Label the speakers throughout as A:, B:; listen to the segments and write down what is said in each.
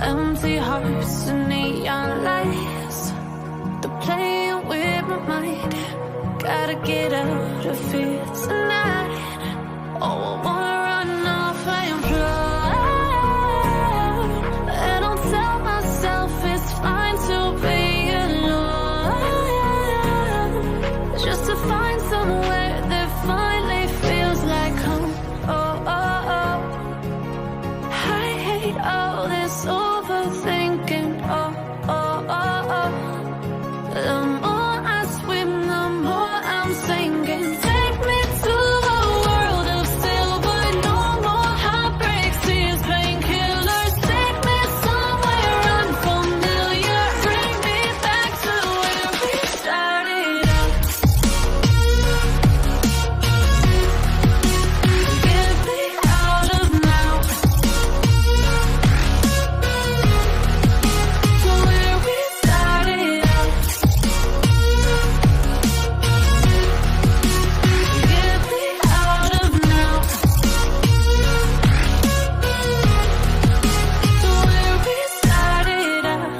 A: empty hearts and neon lights. They're playing with my mind. Gotta get out of here tonight. Oh, I wanna run off and fly. And I'll tell myself it's fine to be alone, just to find somewhere that finally feels like home. Oh, oh, oh. I hate all this overthinking. Oh, oh, oh, oh. The more I swim, the more I'm sinking. Take me to a world of silver, no more heartbreaks, tears, painkillers. Take me somewhere unfamiliar. Bring me back to where we started out. Get me out of now. To where we started out. Get me out of now. To where we started out.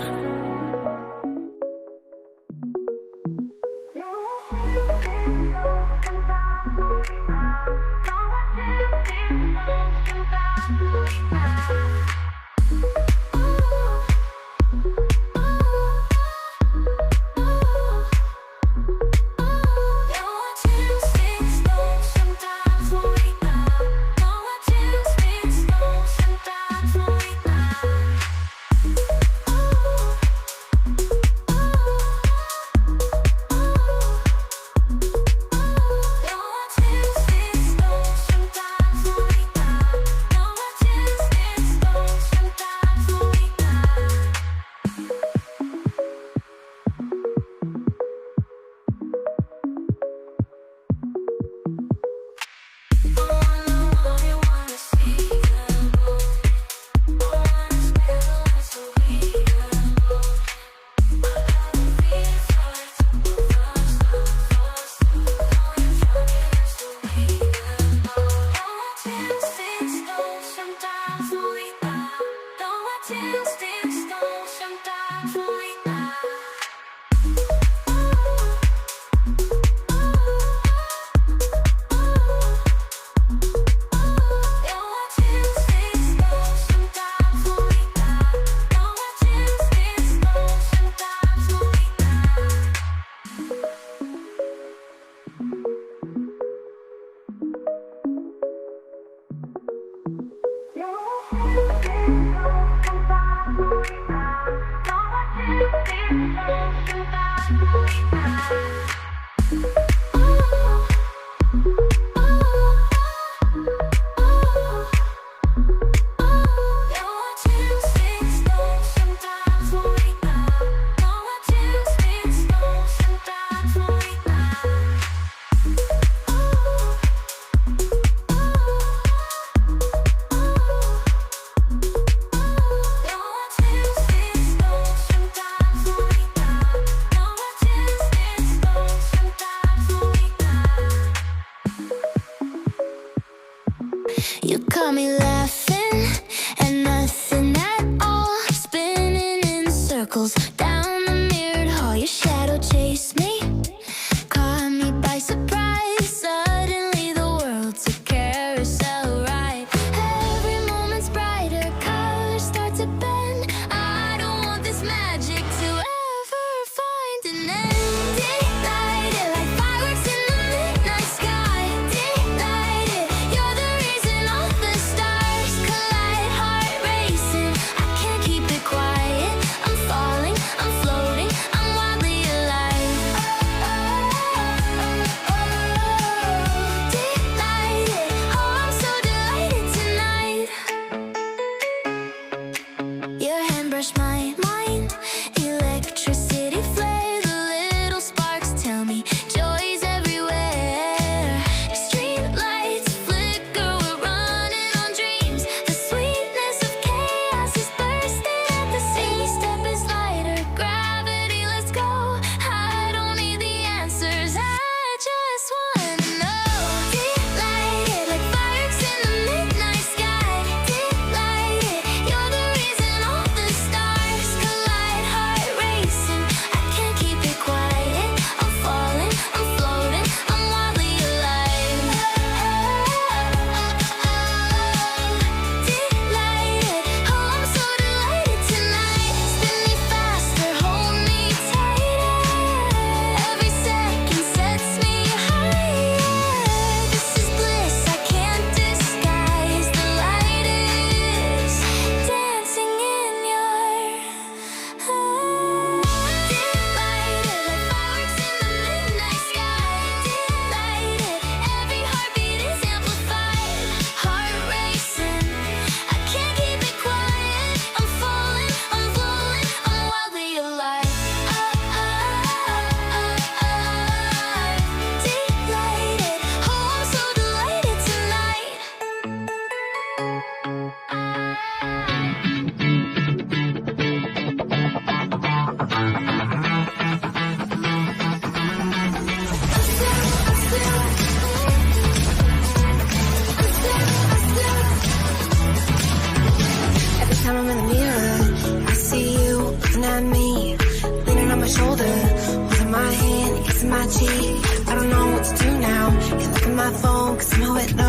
A: You caught me laughing at nothing at all, spinning in circles down the mirrored hall. Your shadow chased me, caught me by surprise. Suddenly the world took carousel ride. Every moment's brighter, colors start to bend. I don't want this magic to ever find an end. Ignite it like fireworks in the midnight sky. Ignite it, you're the reason all the stars
B: smell it, no